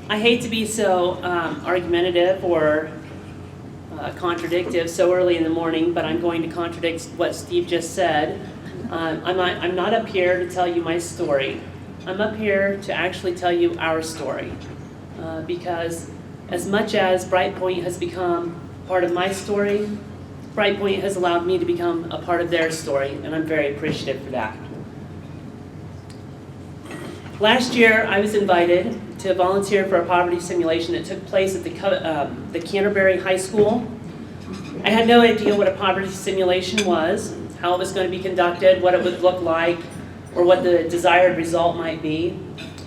I hate to be so argumentative or contradictive so early in the morning, but I'm going to contradict what Steve just said. I'm not up here to tell you my story. I'm up here to actually tell you our story. Because as much as Brightpoint has become part of my story, Brightpoint has allowed me to become a part of their story, and I'm very appreciative for that. Last year, I was invited to volunteer for a poverty simulation that took place at the Canterbury High School. I had no idea what a poverty simulation was, how it was going to be conducted, what it would look like, or what the desired result might be.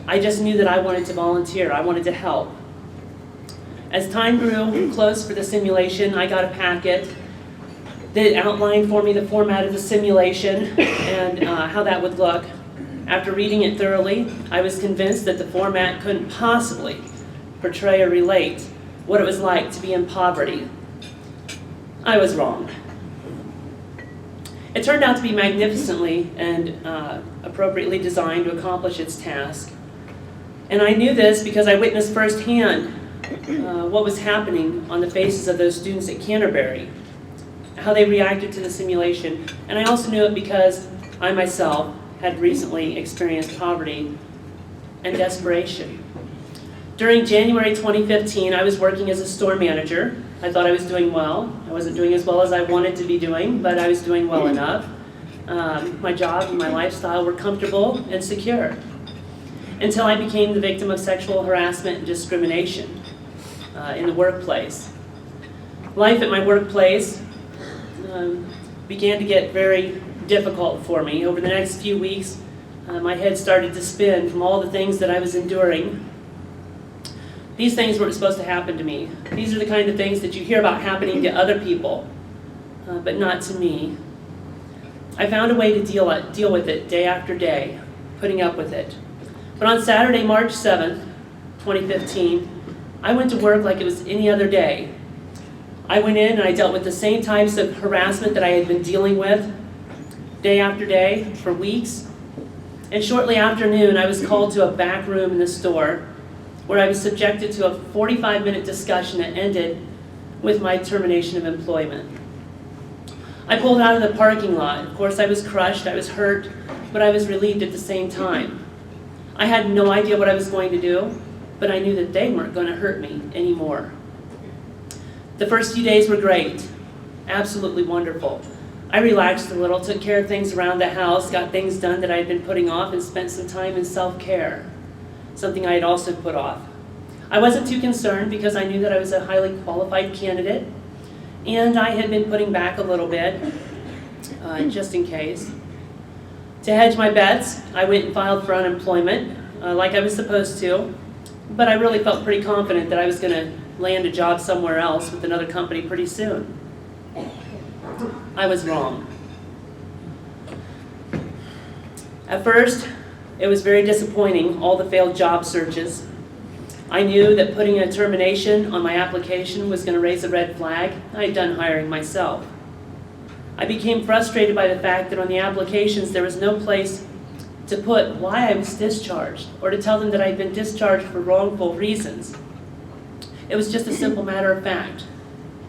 I just knew that I wanted to volunteer. I wanted to help. As time grew close for the simulation, I got a packet that outlined for me the format of the simulation and how that would look. After reading it thoroughly, I was convinced that the format couldn't possibly portray or relate what it was like to be in poverty. I was wrong. It turned out to be magnificently and appropriately designed to accomplish its task. And I knew this because I witnessed firsthand what was happening on the faces of those students at Canterbury, how they reacted to the simulation. And I also knew it because I myself had recently experienced poverty and desperation. During January 2015, I was working as a store manager. I thought I was doing well. I wasn't doing as well as I wanted to be doing, but I was doing well enough. My job and my lifestyle were comfortable and secure, until I became the victim of sexual harassment and discrimination in the workplace. Life at my workplace began to get very difficult for me. Over the next few weeks, my head started to spin from all the things that I was enduring. These things weren't supposed to happen to me. These are the kind of things that you hear about happening to other people, but not to me. I found a way to deal with it day after day, putting up with it. But on Saturday, March 7th, 2015, I went to work like it was any other day. I went in and I dealt with the same types of harassment that I had been dealing with day after day for weeks. And shortly after noon, I was called to a back room in the store where I was subjected to a 45-minute discussion that ended with my termination of employment. I pulled out of the parking lot. Of course, I was crushed, I was hurt, but I was relieved at the same time. I had no idea what I was going to do, but I knew that they weren't going to hurt me anymore. The first few days were great, absolutely wonderful. I relaxed a little, took care of things around the house, got things done that I had been putting off, and spent some time in self-care, something I had also put off. I wasn't too concerned because I knew that I was a highly qualified candidate, and I had been putting back a little bit, just in case. To hedge my bets, I went and filed for unemployment, like I was supposed to, but I really felt pretty confident that I was going to land a job somewhere else with another company pretty soon. I was wrong. At first, it was very disappointing, all the failed job searches. I knew that putting a termination on my application was going to raise a red flag. I had done hiring myself. I became frustrated by the fact that on the applications there was no place to put why I was discharged or to tell them that I had been discharged for wrongful reasons. It was just a simple matter of fact.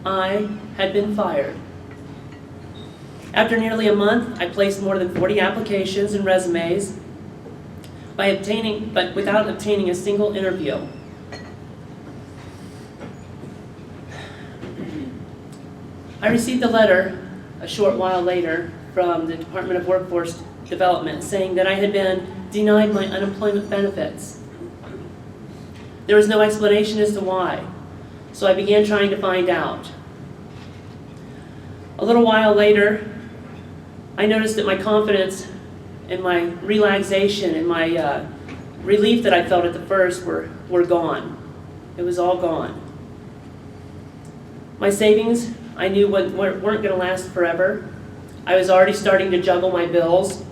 I had been fired. After nearly a month, I placed more than 40 applications and resumes but without obtaining a single interview. I received a letter a short while later from the Department of Workforce Development saying that I had been denied my unemployment benefits. There was no explanation as to why, so I began trying to find out. A little while later, I noticed that my confidence and my relaxation and my relief that I felt at the first were gone. It was all gone. My savings, I knew weren't going to last forever. I was already starting to juggle my bills.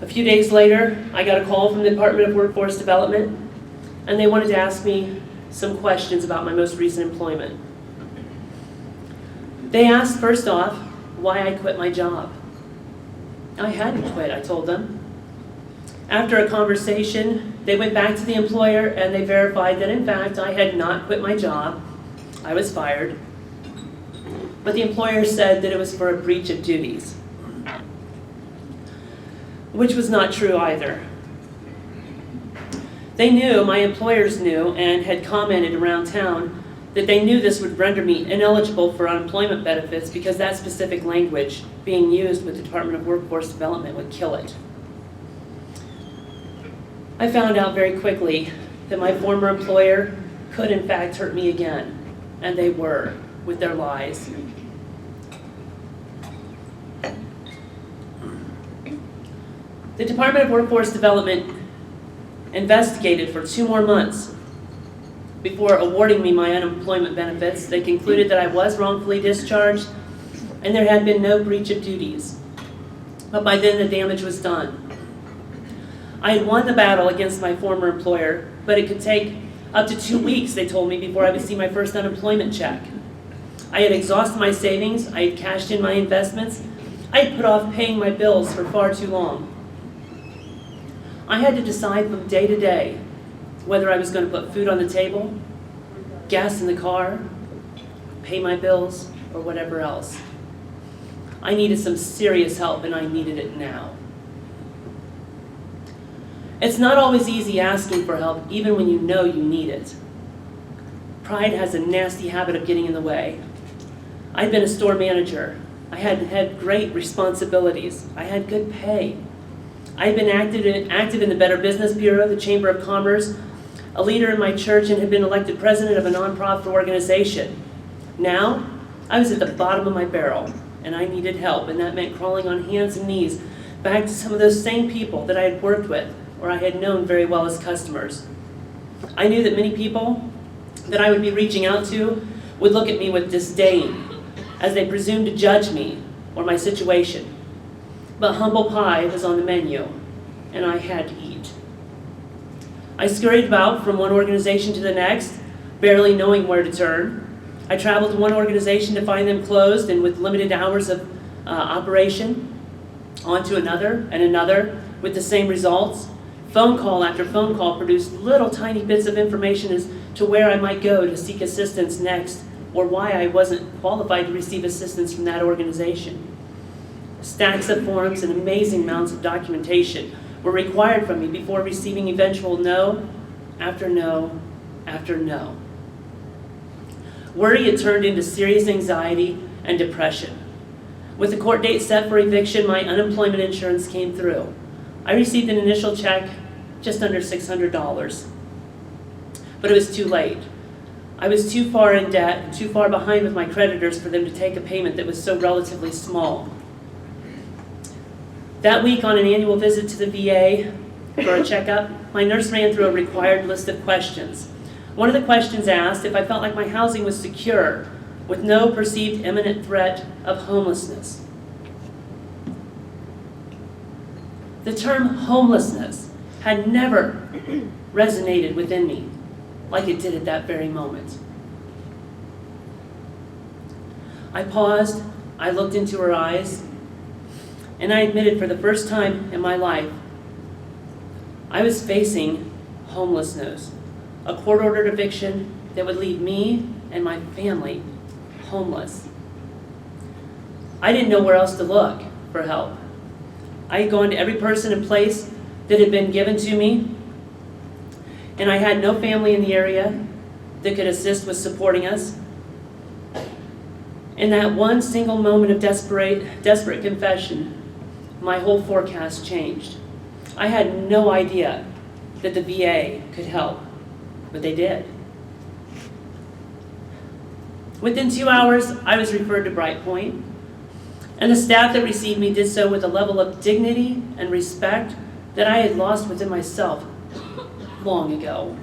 A few days later, I got a call from the Department of Workforce Development, and they wanted to ask me some questions about my most recent employment. They asked, first off, why I quit my job. I hadn't quit, I told them. After a conversation, They went back to the employer and they verified that in fact I had not quit my job. I was fired. But the employer said that it was for a breach of duties, which was not true either. They knew, my employers knew, and had commented around town that they knew this would render me ineligible for unemployment benefits because that specific language being used with the Department of Workforce Development would kill it. I found out very quickly that my former employer could in fact hurt me again, and they were, with their lies. The Department of Workforce Development investigated for 2 more months before awarding me my unemployment benefits. They concluded that I was wrongfully discharged and there had been no breach of duties. But by then the damage was done. I had won the battle against my former employer, but it could take up to 2 weeks, they told me, before I would see my first unemployment check. I had exhausted my savings, I had cashed in my investments, I had put off paying my bills for far too long. I had to decide from day to day whether I was going to put food on the table, gas in the car, pay my bills, or whatever else. I needed some serious help, and I needed it now. It's not always easy asking for help, even when you know you need it. Pride has a nasty habit of getting in the way. I'd been a store manager. I had great responsibilities. I had good pay. I had been active in the Better Business Bureau, the Chamber of Commerce, a leader in my church, and had been elected president of a nonprofit organization. Now, I was at the bottom of my barrel, and I needed help, and that meant crawling on hands and knees back to some of those same people that I had worked with or I had known very well as customers. I knew that many people that I would be reaching out to would look at me with disdain as they presumed to judge me or my situation. But humble pie was on the menu, and I had to eat. I scurried about from one organization to the next, barely knowing where to turn. I traveled to one organization to find them closed and with limited hours of operation, on to another and another with the same results. Phone call after phone call produced little tiny bits of information as to where I might go to seek assistance next, or why I wasn't qualified to receive assistance from that organization. Stacks of forms and amazing amounts of documentation were required from me before receiving eventual no after no after no. Worry had turned into serious anxiety and depression. With the court date set for eviction, my unemployment insurance came through. I received an initial check just under $600, but it was too late. I was too far in debt and too far behind with my creditors for them to take a payment that was so relatively small. That week, on an annual visit to the VA for a checkup, my nurse ran through a required list of questions. One of the questions asked if I felt like my housing was secure with no perceived imminent threat of homelessness. The term homelessness had never resonated within me like it did at that very moment. I paused, I looked into her eyes, and I admitted for the first time in my life, I was facing homelessness, a court-ordered eviction that would leave me and my family homeless. I didn't know where else to look for help. I had gone to every person and place that had been given to me, and I had no family in the area that could assist with supporting us. In that one single moment of desperate confession, my whole forecast changed. I had no idea that the VA could help, but they did. Within 2 hours, I was referred to Brightpoint, and the staff that received me did so with a level of dignity and respect that I had lost within myself long ago.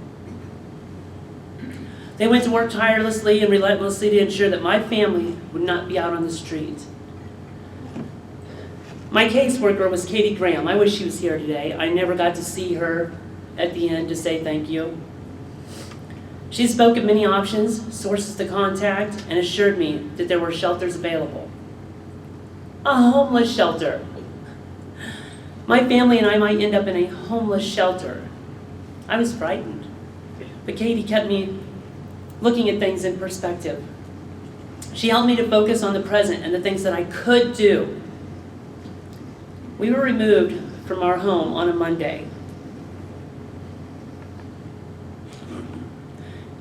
They went to work tirelessly and relentlessly to ensure that my family would not be out on the street. My caseworker was Katie Graham. I wish she was here today. I never got to see her at the end to say thank you. She spoke of many options, sources to contact, and assured me that there were shelters available. A homeless shelter. My family and I might end up in a homeless shelter. I was frightened. But Katie kept me looking at things in perspective. She helped me to focus on the present and the things that I could do. We were removed from our home on a Monday.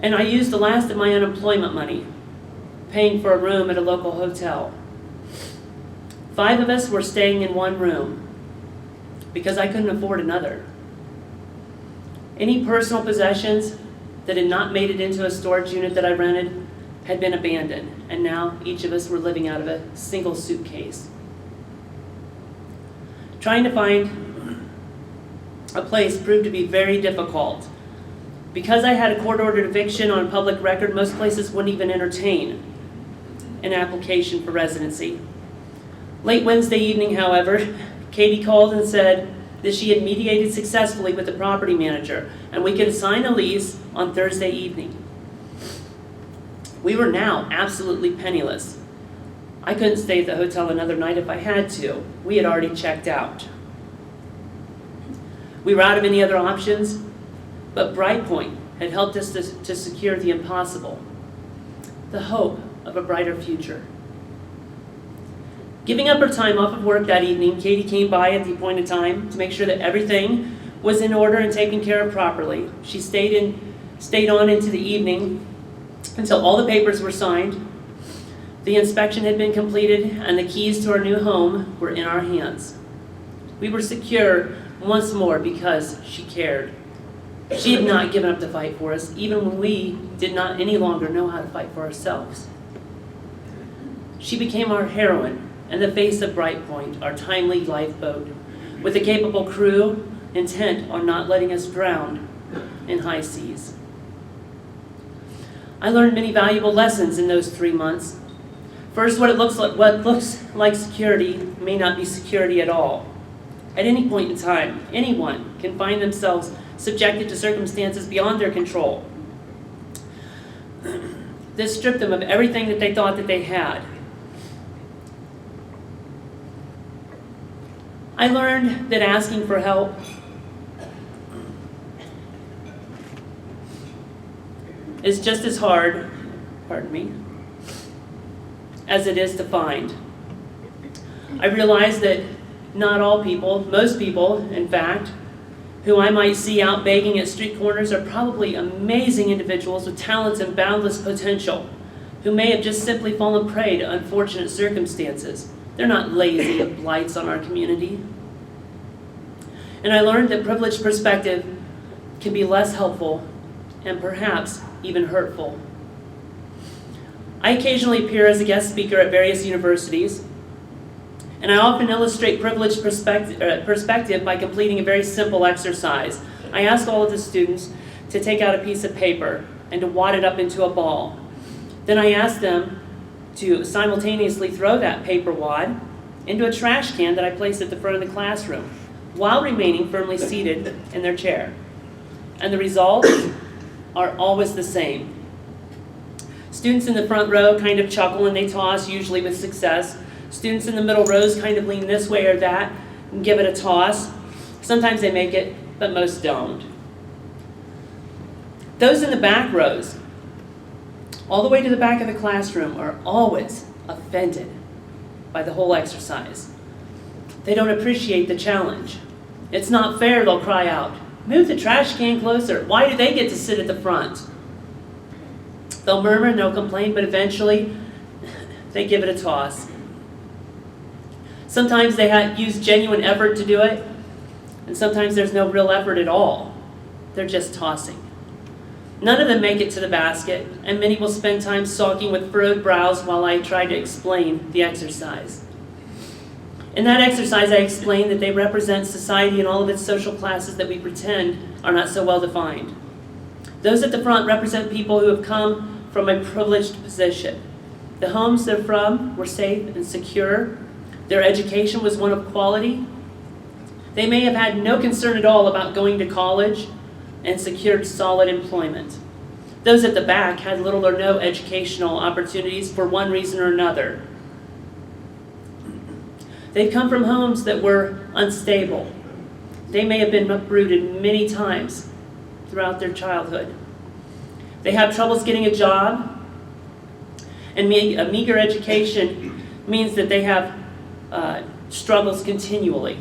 And I used the last of my unemployment money, paying for a room at a local hotel. 5 of us were staying in one room because I couldn't afford another. Any personal possessions that had not made it into a storage unit that I rented had been abandoned, and now each of us were living out of a single suitcase. Trying to find a place proved to be very difficult. Because I had a court-ordered eviction on public record, most places wouldn't even entertain an application for residency. Late Wednesday evening, however, Katie called and said that she had mediated successfully with the property manager, and we could sign a lease on Thursday evening. We were now absolutely penniless. I couldn't stay at the hotel another night if I had to. We had already checked out. We were out of any other options, but Brightpoint had helped us to secure the impossible, the hope of a brighter future. Giving up her time off of work that evening, Katie came by at the appointed time to make sure that everything was in order and taken care of properly. She stayed on into the evening until all the papers were signed, the inspection had been completed, and the keys to our new home were in our hands. We were secure once more because she cared. She had not given up the fight for us, even when we did not any longer know how to fight for ourselves. She became our heroine and the face of Brightpoint, our timely lifeboat, with a capable crew intent on not letting us drown in high seas. I learned many valuable lessons in those 3 months. First, what looks like security may not be security at all. At any point in time, anyone can find themselves subjected to circumstances beyond their control. This stripped them of everything that they thought that they had. I learned that asking for help is just as hard, as it is to find. I realized that not all people, most people, in fact, who I might see out begging at street corners are probably amazing individuals with talents and boundless potential, who may have just simply fallen prey to unfortunate circumstances. They're not lazy blights on our community. And I learned that privileged perspective can be less helpful and perhaps even hurtful. I occasionally appear as a guest speaker at various universities, and I often illustrate privileged perspective by completing a very simple exercise. I ask all of the students to take out a piece of paper and to wad it up into a ball. Then I ask them to simultaneously throw that paper wad into a trash can that I place at the front of the classroom while remaining firmly seated in their chair. And the results are always the same. Students in the front row kind of chuckle and they toss, usually with success. Students in the middle rows kind of lean this way or that and give it a toss. Sometimes they make it, but most don't. Those in the back rows, all the way to the back of the classroom, are always offended by the whole exercise. They don't appreciate the challenge. It's not fair, they'll cry out. Move the trash can closer. Why do they get to sit at the front? They'll murmur and they'll complain, but eventually they give it a toss. Sometimes they use genuine effort to do it, and sometimes there's no real effort at all. They're just tossing. None of them make it to the basket, and many will spend time sulking with furrowed brows while I try to explain the exercise. In that exercise, I explain that they represent society and all of its social classes that we pretend are not so well defined. Those at the front represent people who have come from a privileged position. The homes they're from were safe and secure. Their education was one of quality. They may have had no concern at all about going to college and secured solid employment. Those at the back had little or no educational opportunities for one reason or another. They've come from homes that were unstable. They may have been uprooted many times throughout their childhood. They have troubles getting a job, and a meager education means that they have struggles continually.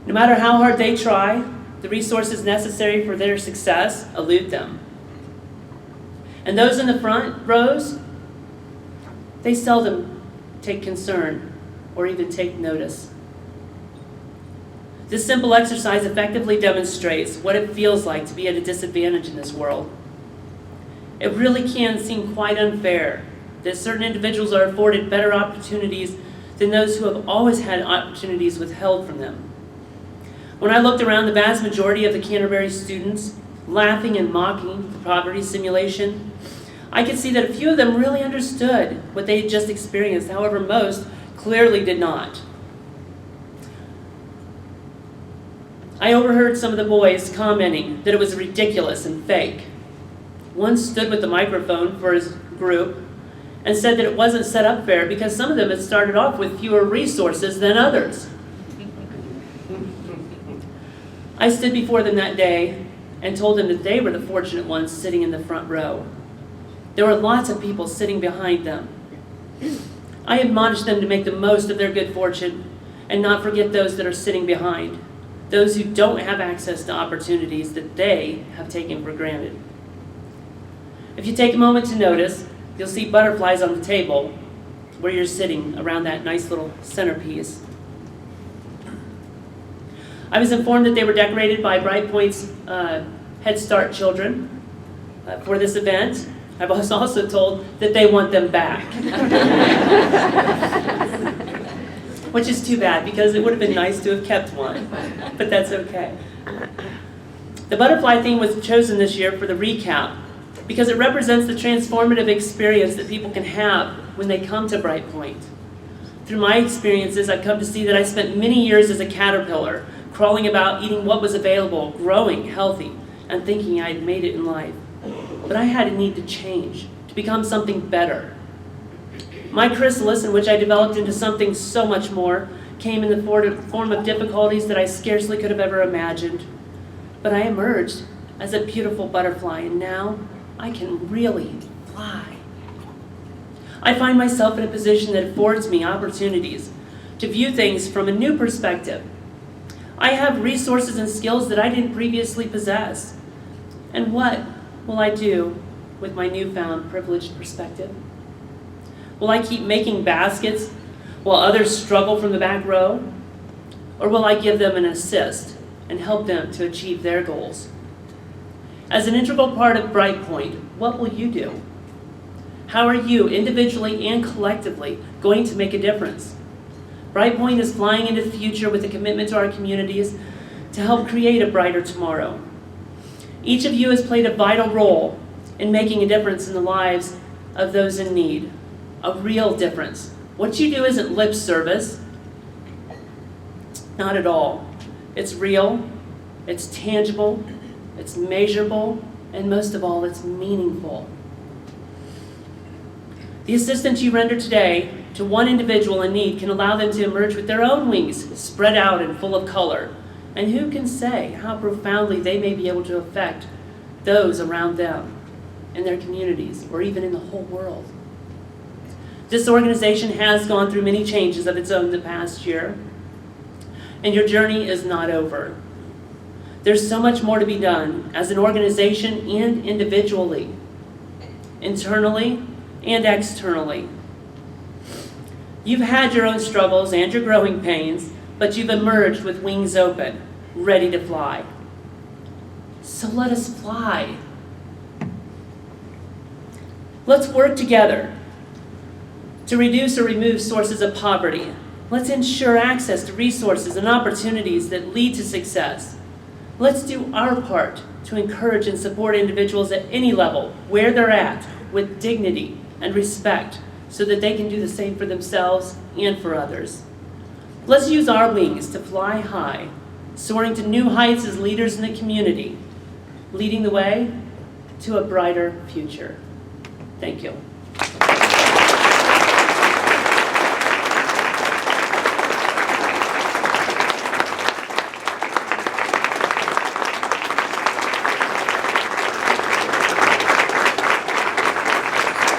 No matter how hard they try, the resources necessary for their success elude them. And those in the front rows, they seldom take concern or even take notice. This simple exercise effectively demonstrates what it feels like to be at a disadvantage in this world. It really can seem quite unfair that certain individuals are afforded better opportunities than those who have always had opportunities withheld from them. When I looked around, the vast majority of the Canterbury students laughing and mocking the poverty simulation, I could see that a few of them really understood what they had just experienced. However, most clearly did not. I overheard some of the boys commenting that it was ridiculous and fake. One stood with the microphone for his group and said that it wasn't set up fair because some of them had started off with fewer resources than others. I stood before them that day and told them that they were the fortunate ones sitting in the front row. There were lots of people sitting behind them. I admonished them to make the most of their good fortune and not forget those that are sitting behind, those who don't have access to opportunities that they have taken for granted. If you take a moment to notice, you'll see butterflies on the table where you're sitting around that nice little centerpiece. I was informed that they were decorated by Brightpoint's Head Start children for this event. I was also told that they want them back. Which is too bad because it would have been nice to have kept one, but that's okay. The butterfly theme was chosen this year for the recap because it represents the transformative experience that people can have when they come to Brightpoint. Through my experiences, I've come to see that I spent many years as a caterpillar, crawling about, eating what was available, growing healthy, and thinking I had made it in life. But I had a need to change, to become something better. My chrysalis, in which I developed into something so much more, came in the form of difficulties that I scarcely could have ever imagined. But I emerged as a beautiful butterfly, and now I can really fly. I find myself in a position that affords me opportunities to view things from a new perspective. I have resources and skills that I didn't previously possess. And what will I do with my newfound privileged perspective? Will I keep making baskets while others struggle from the back row? Or will I give them an assist and help them to achieve their goals? As an integral part of Brightpoint, what will you do? How are you, individually and collectively, going to make a difference? Brightpoint is flying into the future with a commitment to our communities to help create a brighter tomorrow. Each of you has played a vital role in making a difference in the lives of those in need. A real difference. What you do isn't lip service. Not at all. It's real, it's tangible, it's measurable, and most of all, it's meaningful. The assistance you render today to one individual in need can allow them to emerge with their own wings, spread out and full of color. And who can say how profoundly they may be able to affect those around them, in their communities, or even in the whole world. This organization has gone through many changes of its own in the past year, and your journey is not over. There's so much more to be done as an organization and individually, internally and externally. You've had your own struggles and your growing pains, but you've emerged with wings open, ready to fly. So let us fly. Let's work together to reduce or remove sources of poverty. Let's ensure access to resources and opportunities that lead to success. Let's do our part to encourage and support individuals at any level, where they're at, with dignity and respect, so that they can do the same for themselves and for others. Let's use our wings to fly high, soaring to new heights as leaders in the community, leading the way to a brighter future. Thank you.